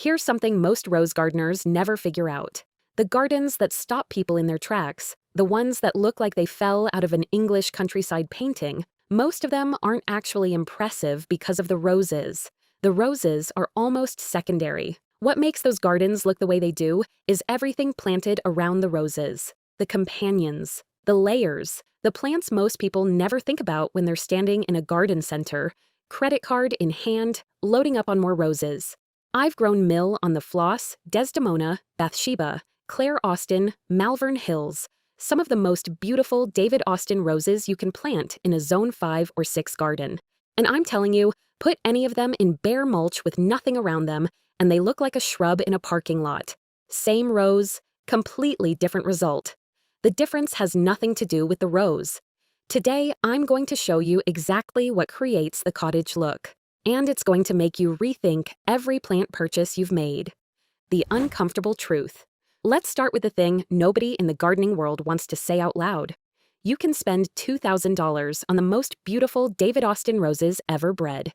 Here's something most rose gardeners never figure out. The gardens that stop people in their tracks, the ones that look like they fell out of an English countryside painting, most of them aren't actually impressive because of the roses. The roses are almost secondary. What makes those gardens look the way they do is everything planted around the roses. The companions, the layers, the plants most people never think about when they're standing in a garden center, credit card in hand, loading up on more roses. I've grown Mill on the Floss, Desdemona, Bathsheba, Claire Austin, Malvern Hills, some of the most beautiful David Austin roses you can plant in a Zone 5 or 6 garden. And I'm telling you, put any of them in bare mulch with nothing around them, and they look like a shrub in a parking lot. Same rose, completely different result. The difference has nothing to do with the rose. Today, I'm going to show you exactly what creates the cottage look. And it's going to make you rethink every plant purchase you've made. The uncomfortable truth. Let's start with the thing nobody in the gardening world wants to say out loud. You can spend $2,000 on the most beautiful David Austin roses ever bred.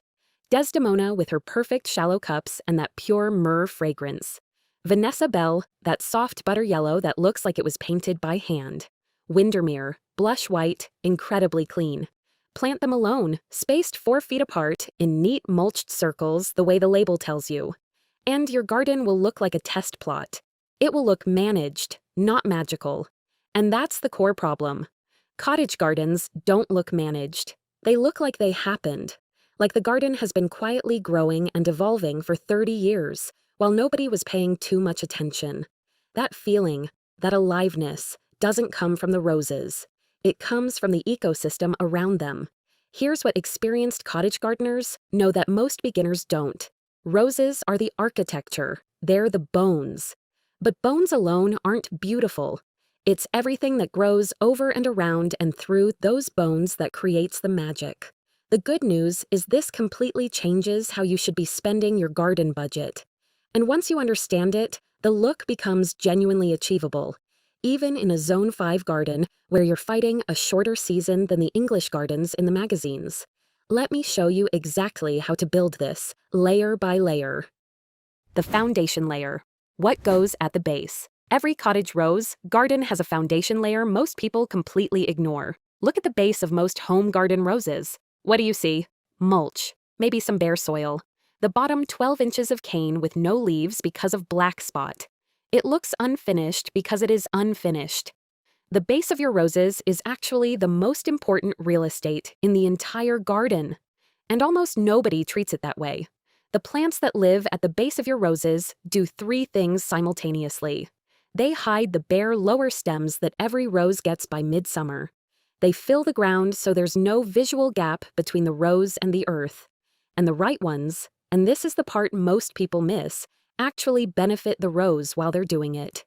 Desdemona with her perfect shallow cups and that pure myrrh fragrance. Vanessa Bell, that soft butter yellow that looks like it was painted by hand. Windermere, blush white, incredibly clean. Plant them alone, spaced 4 feet apart, in neat mulched circles the way the label tells you. And your garden will look like a test plot. It will look managed, not magical. And that's the core problem. Cottage gardens don't look managed. They look like they happened. Like the garden has been quietly growing and evolving for 30 years, while nobody was paying too much attention. That feeling, that aliveness, doesn't come from the roses. It comes from the ecosystem around them. Here's what experienced cottage gardeners know that most beginners don't. Roses are the architecture. They're the bones. But bones alone aren't beautiful. It's everything that grows over and around and through those bones that creates the magic. The good news is this completely changes how you should be spending your garden budget. And once you understand it, the look becomes genuinely achievable. Even in a Zone 5 garden where you're fighting a shorter season than the English gardens in the magazines. Let me show you exactly how to build this, layer by layer. The foundation layer. What goes at the base? Every cottage rose garden has a foundation layer most people completely ignore. Look at the base of most home garden roses. What do you see? Mulch, maybe some bare soil. The bottom 12 inches of cane with no leaves because of black spot. It looks unfinished because it is unfinished. The base of your roses is actually the most important real estate in the entire garden. And almost nobody treats it that way. The plants that live at the base of your roses do 3 things simultaneously. They hide the bare lower stems that every rose gets by midsummer. They fill the ground so there's no visual gap between the rose and the earth. And the right ones, and this is the part most people miss, actually benefit the rose while they're doing it.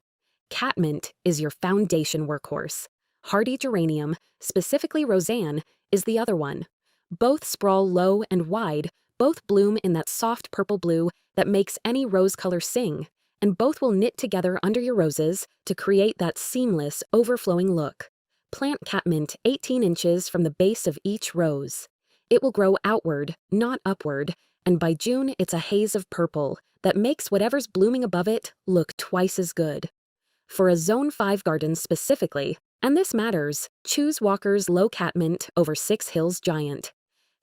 Catmint is your foundation workhorse. Hardy geranium, specifically Roseanne, is the other one. Both sprawl low and wide, both bloom in that soft purple blue that makes any rose color sing, and both will knit together under your roses to create that seamless, overflowing look. Plant catmint 18 inches from the base of each rose. It will grow outward, not upward, and by June it's a haze of purple that makes whatever's blooming above it look twice as good. For a Zone 5 garden specifically, and this matters, choose Walker's Low Catmint over 6 Hills Giant.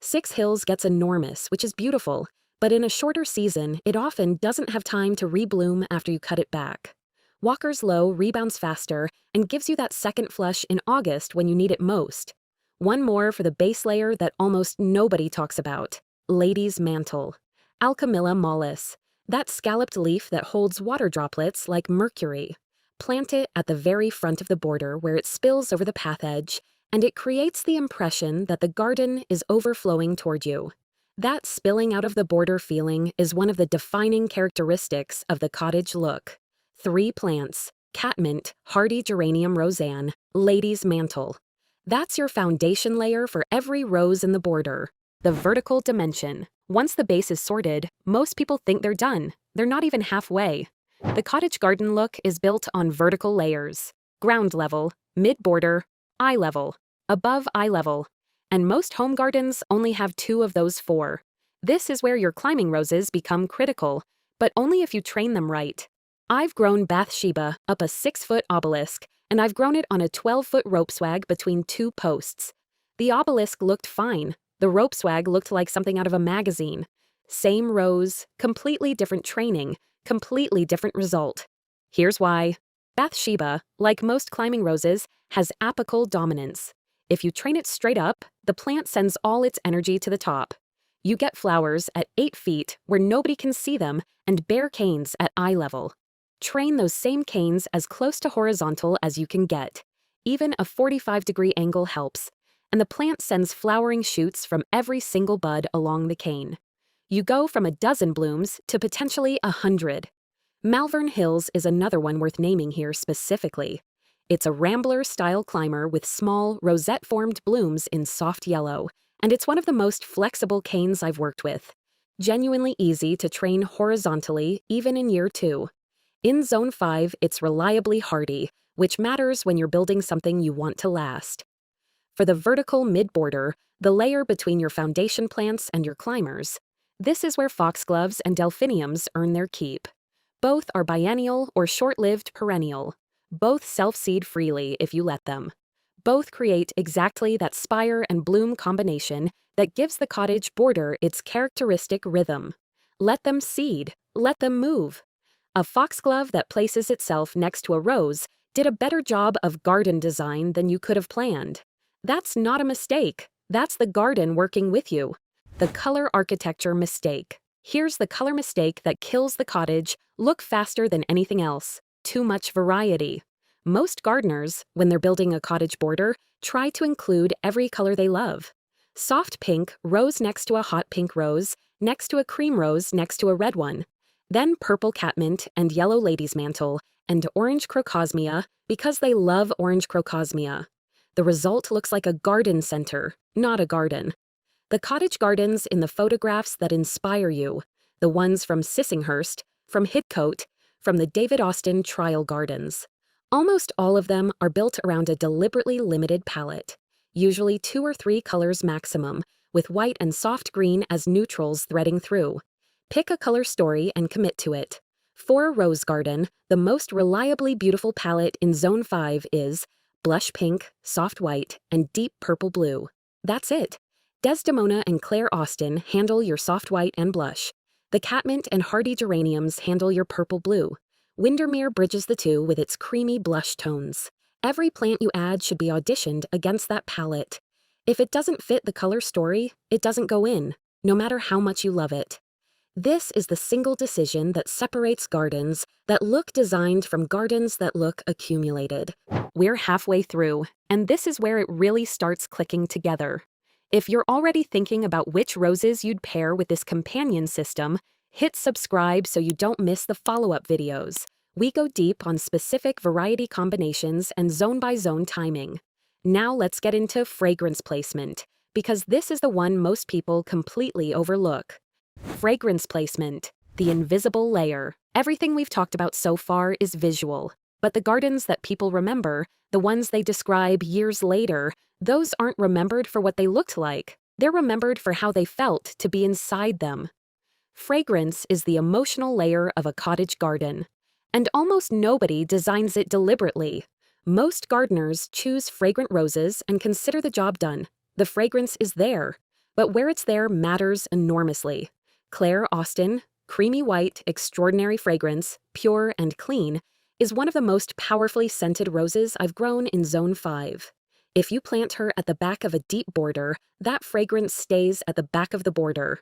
6 Hills gets enormous, which is beautiful, but in a shorter season, it often doesn't have time to rebloom after you cut it back. Walker's Low rebounds faster and gives you that second flush in August when you need it most. One more for the base layer that almost nobody talks about. Lady's Mantle. Alchemilla mollis. That scalloped leaf that holds water droplets like mercury. Plant it at the very front of the border where it spills over the path edge, and it creates the impression that the garden is overflowing toward you. That spilling out of the border feeling is one of the defining characteristics of the cottage look. 3 plants: catmint, hardy geranium Roseanne, lady's mantle. That's your foundation layer for every rose in the border. The vertical dimension. Once the base is sorted, most people think they're done. They're not even halfway. The cottage garden look is built on vertical layers. Ground level, mid-border, eye level, above eye level. And most home gardens only have 2 of those 4. This is where your climbing roses become critical, but only if you train them right. I've grown Bathsheba up a 6-foot obelisk, and I've grown it on a 12-foot rope swag between 2 posts. The obelisk looked fine. The rope swag looked like something out of a magazine. Same rows, completely different training, completely different result. Here's why. Bathsheba, like most climbing roses, has apical dominance. If you train it straight up, the plant sends all its energy to the top. You get flowers at 8 feet where nobody can see them and bare canes at eye level. Train those same canes as close to horizontal as you can get. Even a 45-degree angle helps, and the plant sends flowering shoots from every single bud along the cane. You go from a dozen blooms to potentially 100. Malvern Hills is another one worth naming here specifically. It's a rambler-style climber with small, rosette-formed blooms in soft yellow, and it's one of the most flexible canes I've worked with. Genuinely easy to train horizontally, even in year 2. In Zone 5, it's reliably hardy, which matters when you're building something you want to last. For the vertical mid-border, the layer between your foundation plants and your climbers, this is where foxgloves and delphiniums earn their keep. Both are biennial or short-lived perennial. Both self-seed freely if you let them. Both create exactly that spire and bloom combination that gives the cottage border its characteristic rhythm. Let them seed. Let them move. A foxglove that places itself next to a rose did a better job of garden design than you could have planned. That's not a mistake. That's the garden working with you. The color architecture mistake. Here's the color mistake that kills the cottage. Look faster than anything else. Too much variety. Most gardeners, when they're building a cottage border, try to include every color they love. Soft pink, rose next to a hot pink rose, next to a cream rose, next to a red one. Then purple catmint and yellow lady's mantle, and orange crocosmia because they love orange crocosmia. The result looks like a garden center, not a garden. The cottage gardens in the photographs that inspire you, the ones from Sissinghurst, from Hidcote, from the David Austin Trial Gardens. Almost all of them are built around a deliberately limited palette, usually 2 or 3 colors maximum, with white and soft green as neutrals threading through. Pick a color story and commit to it. For Rose Garden, the most reliably beautiful palette in Zone 5 is blush pink, soft white, and deep purple blue. That's it. Desdemona and Claire Austin handle your soft white and blush. The catmint and hardy geraniums handle your purple blue. Windermere bridges the two with its creamy blush tones. Every plant you add should be auditioned against that palette. If it doesn't fit the color story, it doesn't go in, no matter how much you love it. This is the single decision that separates gardens that look designed from gardens that look accumulated. We're halfway through, and this is where it really starts clicking together. If you're already thinking about which roses you'd pair with this companion system, hit subscribe so you don't miss the follow-up videos. We go deep on specific variety combinations and zone-by-zone timing. Now let's get into fragrance placement, because this is the one most people completely overlook. Fragrance placement, the invisible layer. Everything we've talked about so far is visual, but the gardens that people remember, the ones they describe years later, those aren't remembered for what they looked like. They're remembered for how they felt to be inside them. Fragrance is the emotional layer of a cottage garden, and almost nobody designs it deliberately. Most gardeners choose fragrant roses and consider the job done. The fragrance is there, but where it's there matters enormously. Claire Austin, creamy white, extraordinary fragrance, pure and clean, is one of the most powerfully scented roses I've grown in Zone 5. If you plant her at the back of a deep border, that fragrance stays at the back of the border.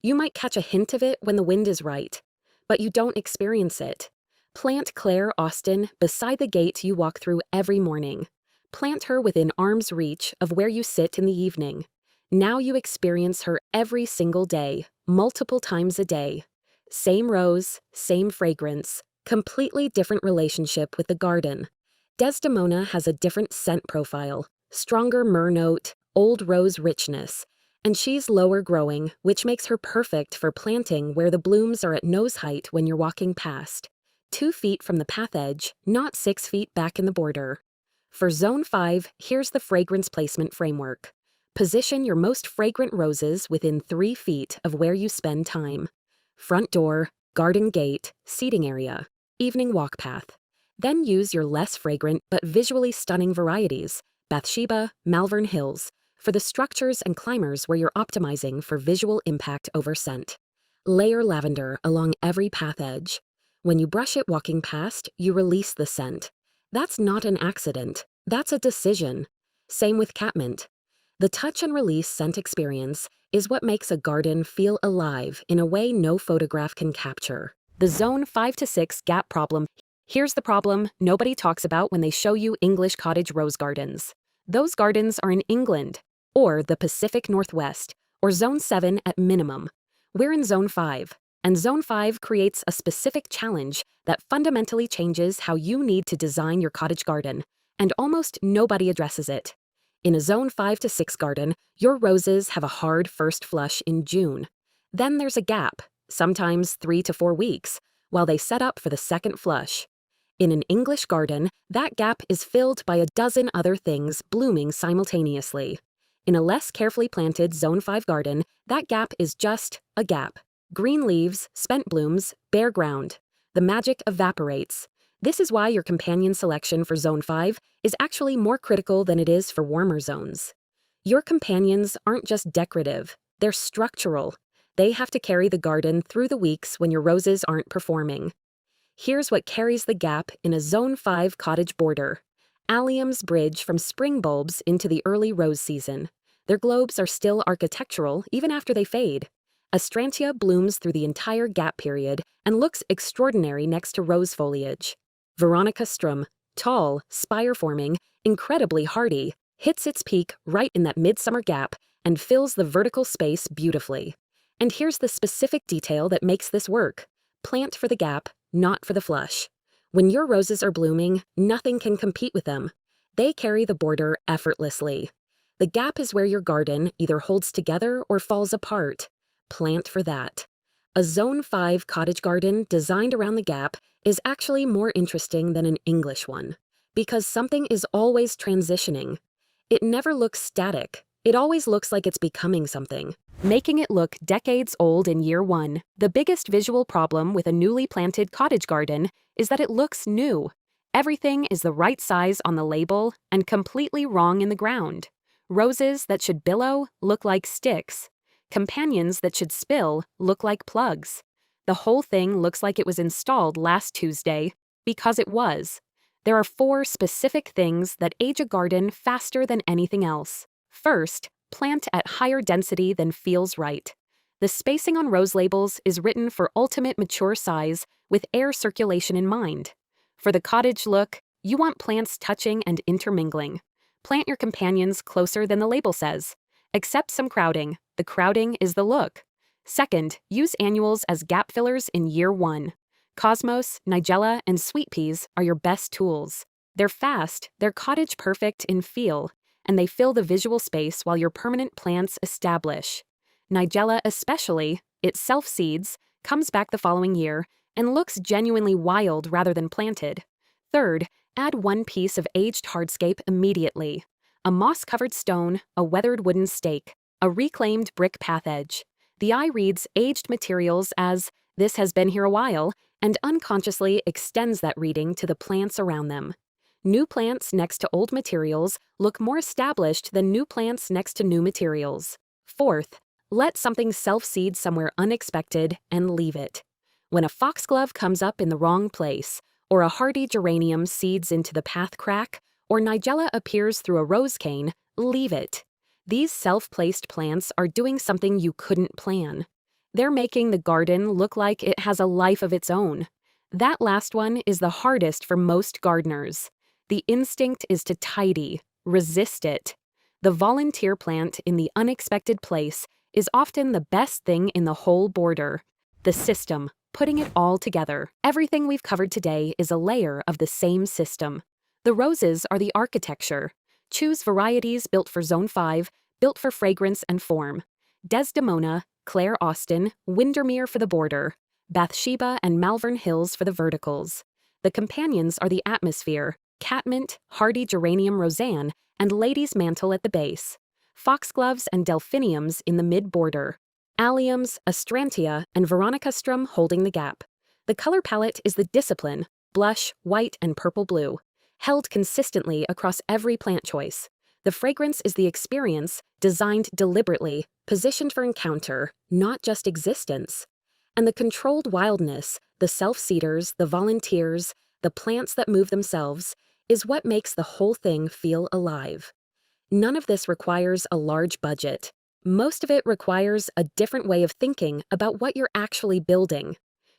You might catch a hint of it when the wind is right, but you don't experience it. Plant Claire Austin beside the gate you walk through every morning. Plant her within arm's reach of where you sit in the evening. Now you experience her every single day, multiple times a day. Same rose, same fragrance, completely different relationship with the garden. Desdemona has a different scent profile, stronger myrrh note, old rose richness, and she's lower growing, which makes her perfect for planting where the blooms are at nose height when you're walking past. 2 feet from the path edge, not 6 feet back in the border. For Zone 5, here's the fragrance placement framework. Position your most fragrant roses within 3 feet of where you spend time. Front door, garden gate, seating area, evening walk path. Then use your less fragrant but visually stunning varieties, Bathsheba, Malvern Hills, for the structures and climbers where you're optimizing for visual impact over scent. Layer lavender along every path edge. When you brush it walking past, you release the scent. That's not an accident. That's a decision. Same with catmint. The touch and release scent experience is what makes a garden feel alive in a way no photograph can capture. The Zone 5 to 6 gap problem. Here's the problem nobody talks about when they show you English cottage rose gardens. Those gardens are in England, or the Pacific Northwest, or Zone 7 at minimum. We're in Zone 5, and Zone 5 creates a specific challenge that fundamentally changes how you need to design your cottage garden, and almost nobody addresses it. In a Zone 5 to 6 garden, your roses have a hard first flush in June. Then there's a gap, sometimes 3 to 4 weeks, while they set up for the second flush. In an English garden, that gap is filled by a dozen other things blooming simultaneously. In a less carefully planted Zone 5 garden, that gap is just a gap. Green leaves, spent blooms, bare ground. The magic evaporates. This is why your companion selection for Zone 5 is actually more critical than it is for warmer zones. Your companions aren't just decorative, they're structural. They have to carry the garden through the weeks when your roses aren't performing. Here's what carries the gap in a Zone 5 cottage border. Alliums bridge from spring bulbs into the early rose season. Their globes are still architectural even after they fade. Astrantia blooms through the entire gap period and looks extraordinary next to rose foliage. Veronica strum, tall, spire-forming, incredibly hardy, hits its peak right in that midsummer gap and fills the vertical space beautifully. And here's the specific detail that makes this work. Plant for the gap, not for the flush. When your roses are blooming, nothing can compete with them. They carry the border effortlessly. The gap is where your garden either holds together or falls apart. Plant for that. A Zone 5 cottage garden designed around the gap is actually more interesting than an English one, because something is always transitioning. It never looks static. It always looks like it's becoming something, making it look decades old in year one. The biggest visual problem with a newly planted cottage garden is that it looks new. Everything is the right size on the label and completely wrong in the ground. Roses that should billow look like sticks. Companions that should spill look like plugs. The whole thing looks like it was installed last Tuesday, because it was. There are 4 specific things that age a garden faster than anything else. First, plant at higher density than feels right. The spacing on rose labels is written for ultimate mature size with air circulation in mind. For the cottage look, you want plants touching and intermingling. Plant your companions closer than the label says. Accept some crowding. The crowding is the look. Second, use annuals as gap fillers in year 1. Cosmos, Nigella, and sweet peas are your best tools. They're fast, they're cottage perfect in feel, and they fill the visual space while your permanent plants establish. Nigella especially, it self-seeds, comes back the following year, and looks genuinely wild rather than planted. Third, add 1 piece of aged hardscape immediately. A moss-covered stone, a weathered wooden stake, a reclaimed brick path edge. The eye reads aged materials as, this has been here a while, and unconsciously extends that reading to the plants around them. New plants next to old materials look more established than new plants next to new materials. Fourth, let something self-seed somewhere unexpected and leave it. When a foxglove comes up in the wrong place, or a hardy geranium seeds into the path crack, or Nigella appears through a rose cane, leave it. These self-placed plants are doing something you couldn't plan. They're making the garden look like it has a life of its own. That last one is the hardest for most gardeners. The instinct is to tidy, resist it. The volunteer plant in the unexpected place is often the best thing in the whole border. The system, putting it all together. Everything we've covered today is a layer of the same system. The roses are the architecture. Choose varieties built for Zone 5, built for fragrance and form. Desdemona, Claire Austin, Windermere for the border. Bathsheba and Malvern Hills for the verticals. The companions are the atmosphere, catmint, hardy geranium roseanne, and lady's mantle at the base. Foxgloves and delphiniums in the mid-border. alliums, astrantia, and veronicastrum holding the gap. The color palette is the discipline, blush, white, and purple blue, held consistently across every plant choice. The fragrance is the experience, designed deliberately, positioned for encounter, not just existence. And the controlled wildness, the self-seeders, the volunteers, the plants that move themselves, is what makes the whole thing feel alive. None of this requires a large budget. Most of it requires a different way of thinking about what you're actually building.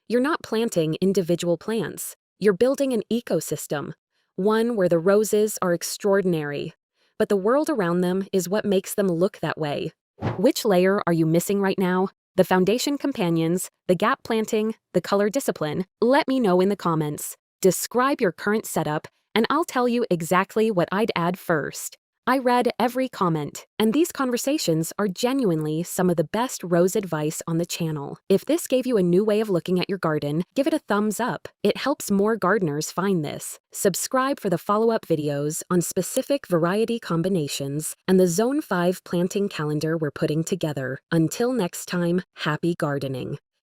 You're not planting individual plants. You're building an ecosystem, one where the roses are extraordinary, but the world around them is what makes them look that way. Which layer are you missing right now? The foundation companions, the gap planting, the color discipline? Let me know in the comments. Describe your current setup, and I'll tell you exactly what I'd add first. I read every comment, and these conversations are genuinely some of the best rose advice on the channel. If this gave you a new way of looking at your garden, give it a thumbs up. It helps more gardeners find this. Subscribe for the follow-up videos on specific variety combinations and the Zone 5 planting calendar we're putting together. Until next time, happy gardening.